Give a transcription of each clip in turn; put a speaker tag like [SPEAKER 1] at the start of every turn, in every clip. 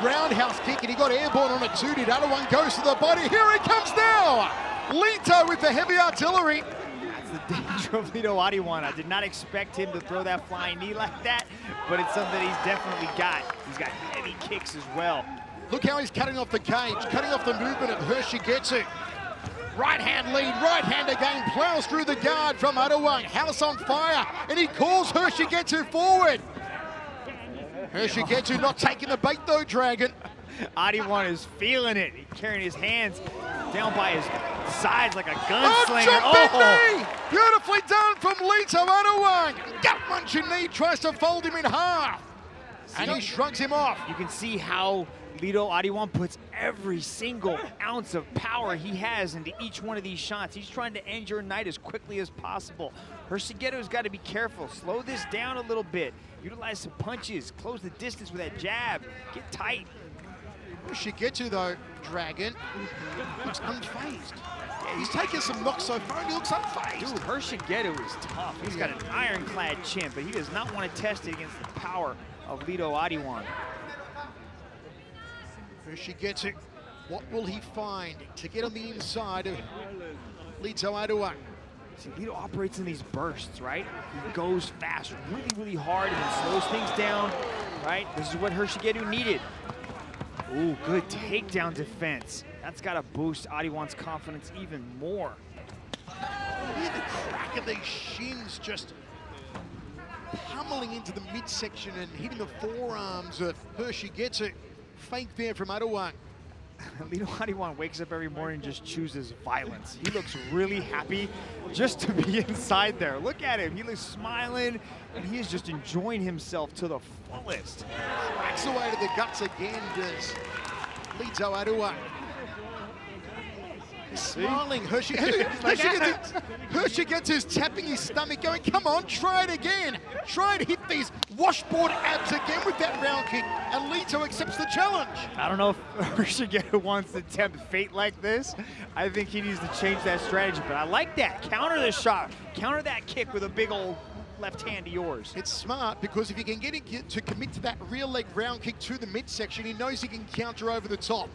[SPEAKER 1] roundhouse kick, and he got airborne on it too. Did ADIWANG goes to the body. Here he comes now. Lito with the heavy artillery.
[SPEAKER 2] That's the danger of Lito ADIWANG. I did not expect him to throw that flying knee like that, but it's something he's definitely got. He's got heavy kicks as well.
[SPEAKER 1] Look how he's cutting off the cage, cutting off the movement of HEXIGETU. Right hand lead, right hand again, plows through the guard from ADIWANG. House on fire, and he calls HEXIGETU forward. HEXIGETU not taking the bait though, Dragon.
[SPEAKER 2] ADIWANG is feeling it. He's carrying his hands down by his sides like a gunslinger.
[SPEAKER 1] Jumping knee! Beautifully done from Lito ADIWANG. Gut-munching knee, tries to fold him in half. And he shrugs him off.
[SPEAKER 2] You can see how Lito ADIWANG puts every single ounce of power he has into each one of these shots. He's trying to end your night as quickly as possible. HEXIGETU's got to be careful. Slow this down a little bit. Utilize some punches. Close the distance with that jab. Get tight.
[SPEAKER 1] HEXIGETU though, Dragon, looks unfazed. Yeah, he's taken some knocks so far and he looks unfazed.
[SPEAKER 2] Dude, HEXIGETU is tough. He's got an ironclad chin, but he does not want to test it against the power of Lito ADIWANG.
[SPEAKER 1] HEXIGETU, what will he find to get on the inside of Lito ADIWANG?
[SPEAKER 2] See, Lito operates in these bursts, right? He goes fast, really, really hard, and then slows things down, right? This is what HEXIGETU needed. Ooh, good takedown defense. That's got to boost ADIWANG's confidence even more.
[SPEAKER 1] Hear the crack of these shins just pummeling into the midsection and hitting the forearms of HEXIGETU. Fake there from ADIWANG.
[SPEAKER 2] Lito ADIWANG wakes up every morning and just chooses violence. He looks really happy just to be inside there. Look at him. He looks smiling, and he is just enjoying himself to the fullest.
[SPEAKER 1] Cracks away to the guts again, does Lito ADIWANG. He's smiling. HEXIGETU's tapping his stomach, going, come on, try it again. Try and hit these washboard abs again with that round kick, and Lito accepts the challenge.
[SPEAKER 2] I don't know if HEXIGETU wants to tempt fate like this. I think he needs to change that strategy, but I like that. Counter the shot. Counter that kick with a big old left hand of yours.
[SPEAKER 1] It's smart, because if you can get him to commit to that rear leg round kick to the midsection, he knows he can counter over the top.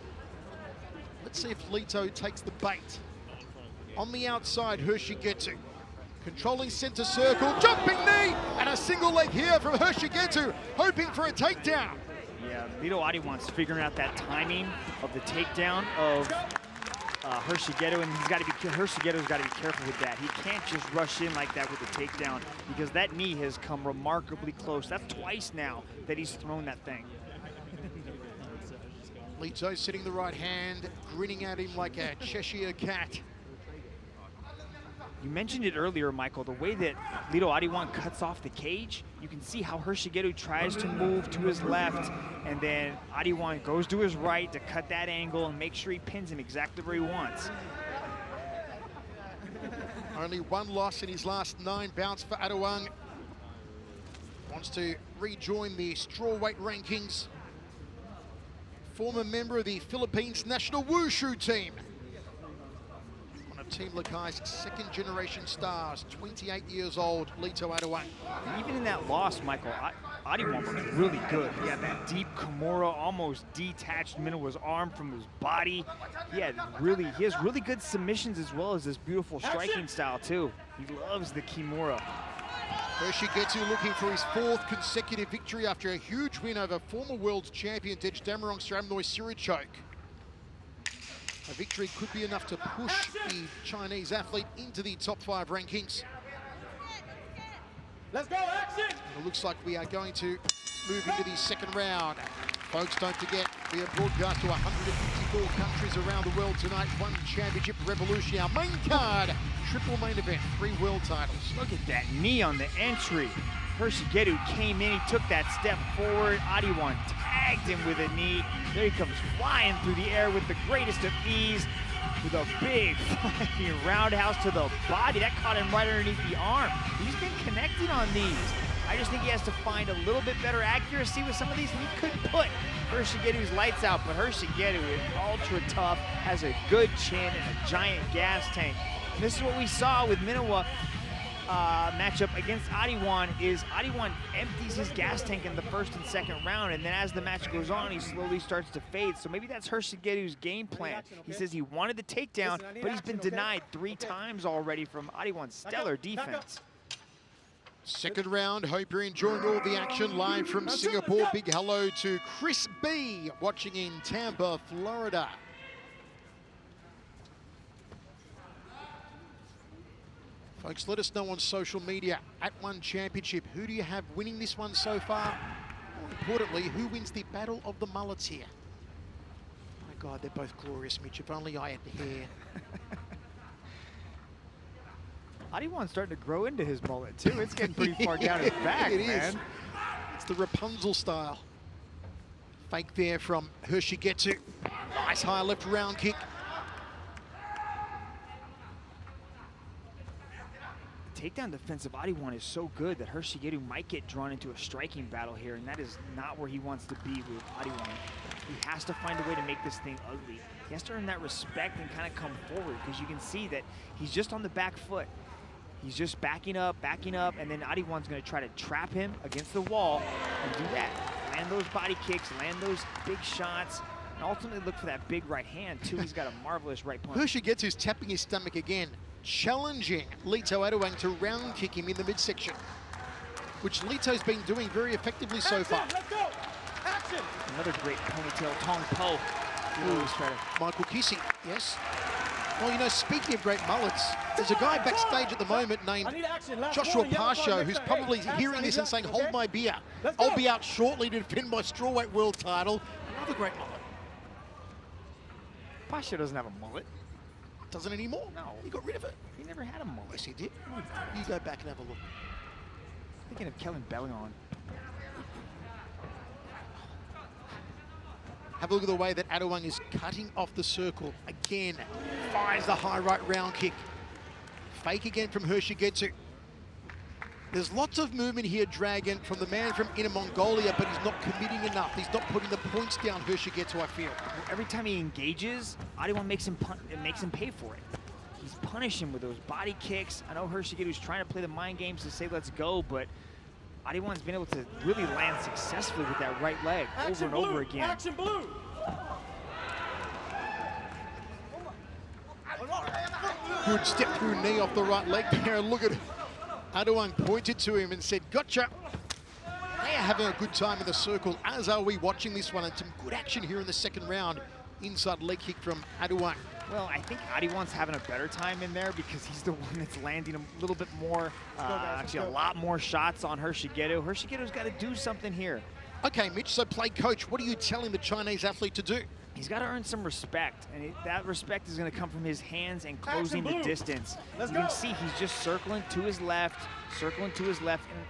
[SPEAKER 1] Let's see if Lito takes the bait. On the outside, HEXIGETU. Controlling center circle, jumping knee, and a single leg here from HEXIGETU, hoping for a takedown.
[SPEAKER 2] Yeah, Lito ADIWANG's figuring out that timing of the takedown of HEXIGETU, and HEXIGETU's got to be careful with that. He can't just rush in like that with the takedown, because that knee has come remarkably close. That's twice now that he's thrown that thing.
[SPEAKER 1] Lito sitting the right hand, grinning at him like a Cheshire cat.
[SPEAKER 2] You mentioned it earlier, Michael, the way that Lito ADIWANG cuts off the cage. You can see how HEXIGETU tries to move to his left, and then ADIWANG goes to his right to cut that angle and make sure he pins him exactly where he wants.
[SPEAKER 1] Only one loss in his last 9 bouts for ADIWANG. Wants to rejoin the strawweight rankings. Former member of the Philippines national wushu team. One of Team Lakai's second-generation stars, 28 years old, Lito ADIWANG.
[SPEAKER 2] Even in that loss, Michael, ADIWANG looked really good. He had that deep Kimura, almost detached middle of his arm from his body. He has really good submissions, as well as this beautiful striking style too. He loves the Kimura.
[SPEAKER 1] HEXIGETU looking for his 4th consecutive victory after a huge win over former world champion Damarong Sramnoy Sirichok. A victory could be enough to push the Chinese athlete into the top 5 rankings.
[SPEAKER 3] Let's go, action!
[SPEAKER 1] It looks like we are going to move into the 2nd round. Folks, don't forget, we are broadcast to 154 countries around the world tonight. One championship revolution, our main card, triple main event, 3 world titles.
[SPEAKER 2] Look at that knee on the entry. HEXIGETU came in, he took that step forward. ADIWANG tagged him with a knee. There he comes flying through the air with the greatest of ease, with a big flying roundhouse to the body. That caught him right underneath the arm. He's been connecting on these. I just think he has to find a little bit better accuracy with some of these, and he could put HEXIGETU's lights out, but HEXIGETU is ultra tough, has a good chin and a giant gas tank. And this is what we saw with Minowa matchup against ADIWANG is ADIWANG empties his gas tank in the first and second round, and then as the match goes on, he slowly starts to fade. So maybe that's HEXIGETU's game plan. He says he wanted the takedown, but he's been denied 3 times already from ADIWANG's stellar defense.
[SPEAKER 1] Second round, hope you're enjoying all the action live from Singapore. Big hello to Chris B, watching in Tampa, Florida. Folks, let us know on social media, @One Championship, who do you have winning this one so far? More importantly, who wins the Battle of the Mullets here? My God, they're both glorious, Mitch. If only I had the hair.
[SPEAKER 2] ADIWANG's starting to grow into his mullet, too. It's getting pretty far down his back,
[SPEAKER 1] it
[SPEAKER 2] man.
[SPEAKER 1] Is. It's the Rapunzel style. Fake there from HEXIGETU. Nice high left round kick.
[SPEAKER 2] Takedown defense of ADIWANG is so good that HEXIGETU might get drawn into a striking battle here, and that is not where he wants to be with ADIWANG. He has to find a way to make this thing ugly. He has to earn that respect and kind of come forward, because you can see that he's just on the back foot. He's just backing up, and then ADIWANG's going to try to trap him against the wall and do that. Land those body kicks, land those big shots, and ultimately look for that big right hand, too. He's got a marvelous right punch.
[SPEAKER 1] HEXIGETU's tapping his stomach again, challenging Lito ADIWANG to round kick him in the midsection, which Lito's been doing very effectively so far.
[SPEAKER 3] Let's go! Action!
[SPEAKER 2] Another great ponytail, Tong Po.
[SPEAKER 1] Michael Kissy, yes. Well, you know, speaking of great mullets, there's a guy backstage at the moment named Joshua Pasho who's probably hearing this and saying, hold my beer. I'll be out shortly to defend my strawweight world title. Another great mullet.
[SPEAKER 2] Pasho doesn't have a mullet.
[SPEAKER 1] Doesn't anymore?
[SPEAKER 2] No.
[SPEAKER 1] He got rid of it.
[SPEAKER 2] He never had a mullet.
[SPEAKER 1] Yes, he did. You go back and have a look.
[SPEAKER 2] Thinking of Kellen Bellion.
[SPEAKER 1] Have a look at the way that ADIWANG is cutting off the circle. Again, fires the high right round kick. Fake again from HEXIGETU. There's lots of movement here, Dragon, from the man from Inner Mongolia, but he's not committing enough. He's not putting the points down, HEXIGETU, I feel.
[SPEAKER 2] Every time he engages, ADIWANG makes him pay for it. He's punishing with those body kicks. I know HEXIGETU's trying to play the mind games to say let's go, but ADIWANG's been able to really land successfully with that right leg over and over again.
[SPEAKER 3] Action blue!
[SPEAKER 1] Good step through knee off the right leg there. Look at ADIWANG pointed to him and said, gotcha. They are having a good time in the circle, as are we watching this one. And some good action here in the second round. Inside leg kick from ADIWANG.
[SPEAKER 2] Well, I think ADIWANG's having a better time in there because he's the one that's landing a little bit more, actually a lot more shots on HEXIGETU. HEXIGETU's got to do something here.
[SPEAKER 1] Okay, Mitch, so play coach. What are you telling the Chinese athlete to do?
[SPEAKER 2] He's got to earn some respect, and that respect is going to come from his hands and closing the distance. You can see he's just circling to his left, and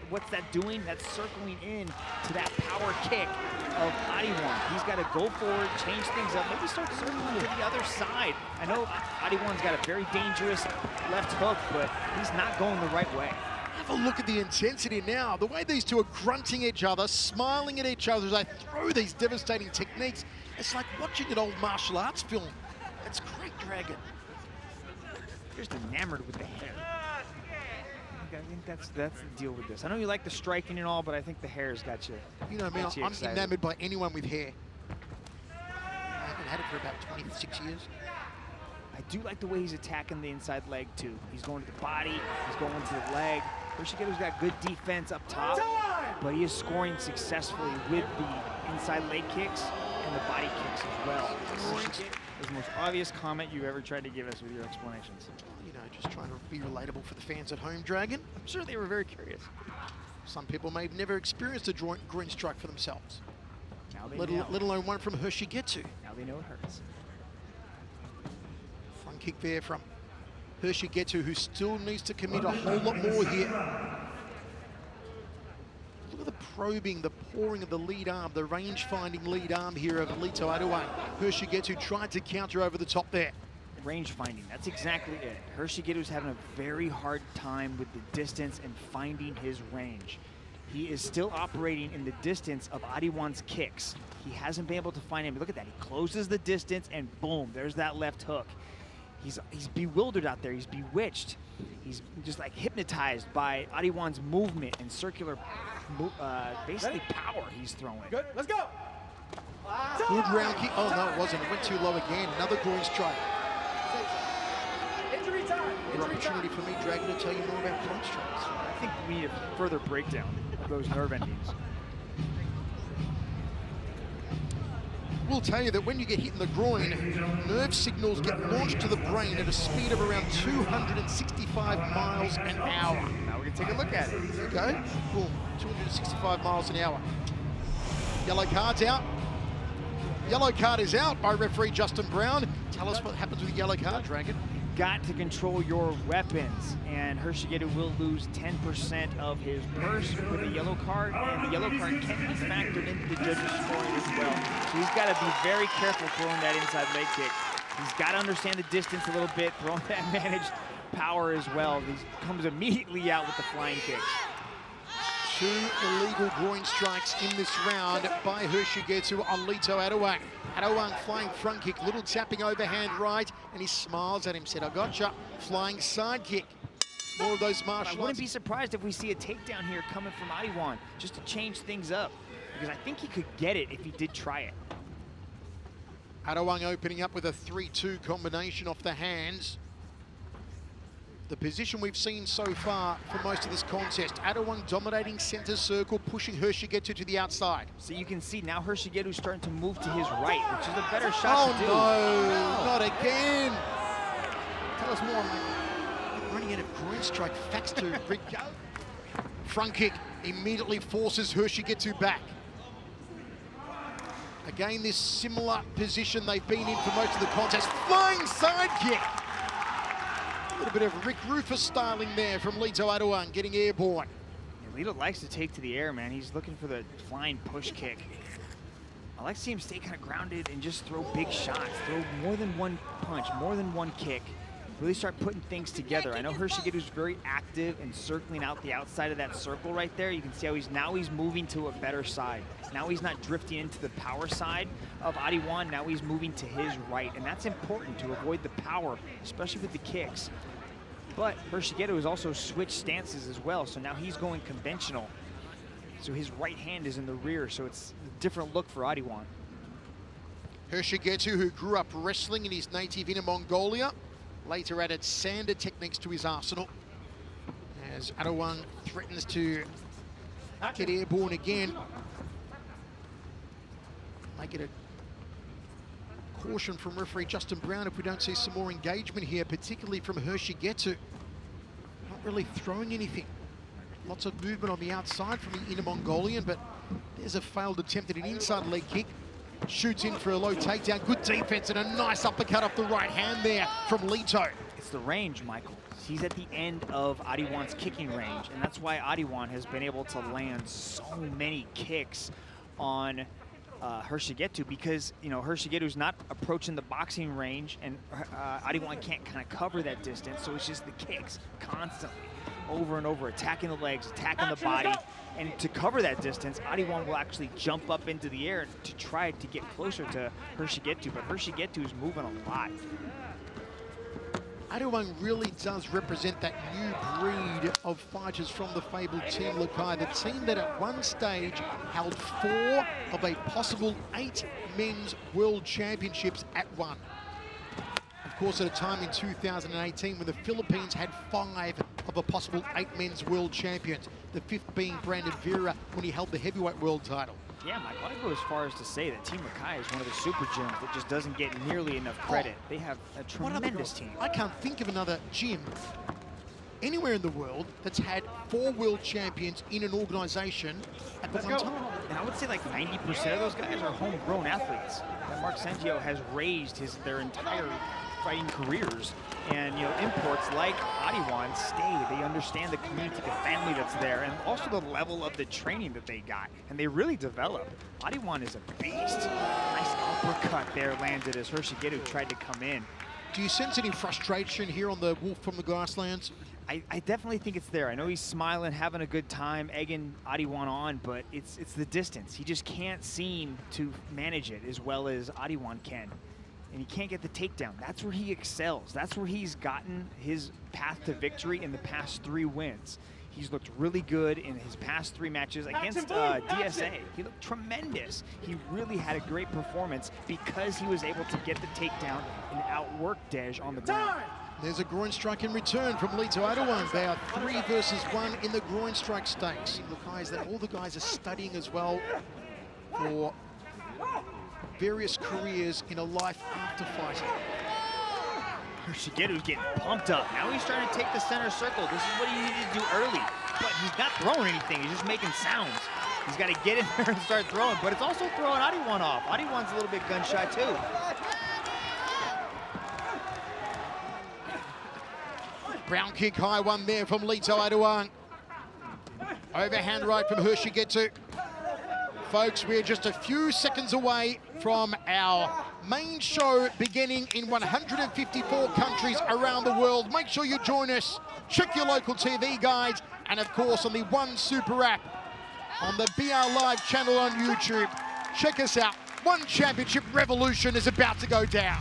[SPEAKER 2] what's that doing? That's circling in to that power kick of ADIWANG. He's got to go forward, change things up, maybe start circling to the other side. I know ADIWANG's got a very dangerous left hook, but he's not going the right way.
[SPEAKER 1] Have a look at the intensity now. The way these two are grunting each other, smiling at each other as they throw these devastating techniques. It's like watching an old martial arts film. It's great, Dragon.
[SPEAKER 2] Just enamored with the hair. I think that's the deal with this. I know you like the striking and all, but I think the hair's got you.
[SPEAKER 1] You know me, I'm enamored by anyone with hair. I haven't had it for about 26 years.
[SPEAKER 2] I do like the way he's attacking the inside leg, too. He's going to the body, he's going to the leg. HEXIGETU's got good defense up top, but he is scoring successfully with the inside leg kicks and the body kicks as well. This is the most obvious comment you've ever tried to give us with your explanations.
[SPEAKER 1] You know, just trying to be relatable for the fans at home, Dragon.
[SPEAKER 2] I'm sure they were very curious.
[SPEAKER 1] Some people may have never experienced a green strike for themselves,
[SPEAKER 2] Now they
[SPEAKER 1] let alone one from HEXIGETU.
[SPEAKER 2] Now they know it hurts.
[SPEAKER 1] Front kick there from HEXIGETU, who still needs to commit a whole lot more here. Look at the probing, the pouring of the lead arm, the range-finding lead arm here of Lito ADIWANG. HEXIGETU tried to counter over the top there.
[SPEAKER 2] Range finding, that's exactly it. HEXIGETU's having a very hard time with the distance and finding his range. He is still operating in the distance of ADIWANG's kicks. He hasn't been able to find him. Look at that, he closes the distance and boom, there's that left hook. He's bewildered out there. He's bewitched. He's just like hypnotized by ADIWANG's movement and circular, basically power he's throwing.
[SPEAKER 3] Good, let's go.
[SPEAKER 1] Good round kick. Oh, no, it wasn't. It went too low again. Another groin strike.
[SPEAKER 3] Injury time.
[SPEAKER 1] An opportunity for me, Dragon, to tell you more about groin strikes.
[SPEAKER 2] I think we need a further breakdown of those nerve endings.
[SPEAKER 1] We'll tell you that when you get hit in the groin, nerve signals get launched to the brain at a speed of around 265 miles an hour.
[SPEAKER 2] Now we're going to take a look at it.
[SPEAKER 1] Okay, boom, 265 miles an hour. Yellow card's out. Yellow card is out by referee Justin Brown. Tell us what happens with the yellow card, Dragon.
[SPEAKER 2] Got to control your weapons, and HEXIGETU will lose 10% of his purse with a yellow card, and the yellow card can be factored into the judge's scoring as well. So he's got to be very careful throwing that inside leg kick. He's got to understand the distance a little bit, throwing that managed power as well. He comes immediately out with the flying kicks.
[SPEAKER 1] 2 illegal groin strikes in this round by HEXIGETU on Lito ADIWANG. ADIWANG flying front kick, little tapping overhand right, and he smiles at him, said, I gotcha. Flying side kick. More of those martial arts.
[SPEAKER 2] I wouldn't be surprised if we see a takedown here coming from ADIWANG, just to change things up, because I think he could get it if he did try it.
[SPEAKER 1] ADIWANG opening up with a 3-2 combination off the hands. The position we've seen so far for most of this contest. ADIWANG dominating center circle, pushing HEXIGETU to the outside.
[SPEAKER 2] So you can see now HEXIGETU's starting to move to his right, which is a better shot to do.
[SPEAKER 1] Oh no, not again. Tell us more, mate. Running out of groin strike, facts to Rick. Front kick immediately forces HEXIGETU back. Again, this similar position they've been in for most of the contest. Flying side kick. A little bit of Rick Rufus styling there from Lito ADIWANG, getting airborne.
[SPEAKER 2] Yeah, Lito likes to take to the air, man. He's looking for the flying push kick. I like to see him stay kind of grounded and just throw big shots. Throw more than one punch, more than one kick. Really start putting things together. I know HEXIGETU's very active and circling out the outside of that circle right there. You can see how he's moving to a better side. Now he's not drifting into the power side of ADIWANG. Now he's moving to his right, and that's important to avoid the power, especially with the kicks. But HEXIGETU has also switched stances as well, so now he's going conventional. So his right hand is in the rear, so it's a different look for ADIWANG.
[SPEAKER 1] HEXIGETU, who grew up wrestling in his native Inner Mongolia, later added sander techniques to his arsenal. As ADIWANG threatens to get airborne again. Make it a caution from referee Justin Brown if we don't see some more engagement here, particularly from HEXIGETU. Not really throwing anything. Lots of movement on the outside from the Inner Mongolian, but there's a failed attempt at an inside leg kick. Shoots in for a low takedown. Good defense and a nice uppercut off the right hand there from Lito.
[SPEAKER 2] It's the range, Michael. He's at the end of ADIWANG's kicking range, and that's why ADIWANG has been able to land so many kicks on HEXIGETU, because HEXIGETU's not approaching the boxing range, and ADIWANG can't kind of cover that distance, so it's just the kicks constantly, over and over, attacking the legs, attacking the body, and to cover that distance, ADIWANG will actually jump up into the air to try to get closer to HEXIGETU, but HEXIGETU is moving a lot.
[SPEAKER 1] ADIWANG really does represent that new breed of fighters from the fabled Team Lakai, the team that at one stage held 4 of a possible 8 men's world championships at one. Of course, at a time in 2018 when the Philippines had 5 of a possible 8 men's world champions, the 5th being Brandon Vera when he held the heavyweight world title.
[SPEAKER 2] Yeah, Mike, I'd go as far as to say that Team Lakai is one of the super gyms that just doesn't get nearly enough credit. They have a tremendous team.
[SPEAKER 1] I can't think of another gym anywhere in the world that's had 4 world champions in an organization at the one time.
[SPEAKER 2] And I would say like 90% of those guys are homegrown athletes that Mark Sangio has raised their entire fighting careers. And imports like ADIWANG stay. They understand the community, the family that's there, and also the level of the training that they got. And they really develop. ADIWANG is a beast. Nice uppercut there landed as HEXIGETU tried to come in.
[SPEAKER 1] Do you sense any frustration here on the Wolf from the Grasslands?
[SPEAKER 2] I definitely think it's there. I know he's smiling, having a good time, egging ADIWANG on, but it's the distance. He just can't seem to manage it as well as ADIWANG can. and he can't get the takedown. That's where he excels. That's where he's gotten his path to victory in the past 3 wins. He's looked really good in his past 3 matches against DSA. He looked tremendous. He really had a great performance because he was able to get the takedown and outwork Dej on the ground.
[SPEAKER 1] There's a groin strike in return from Lito ADIWANG. They are 3 versus 1 in the groin strike stakes. Look, guys, that all the guys are studying as well for various careers in a life after fighting.
[SPEAKER 2] Shigetu's getting pumped up. Now he's trying to take the center circle. This is what he needed to do early. But he's not throwing anything. He's just making sounds. He's got to get in there and start throwing. But it's also throwing ADIWANG off. ADIWANG's a little bit gun shy too.
[SPEAKER 1] Brown kick, high one there from Lito ADIWANG. Overhand right from Shigetu. Folks, we're just a few seconds away from our main show beginning in 154 countries around the world. Make sure you join us. Check your local TV guides, and of course on the One Super app, on the BR Live channel on YouTube. Check us out. One Championship revolution is about to go down.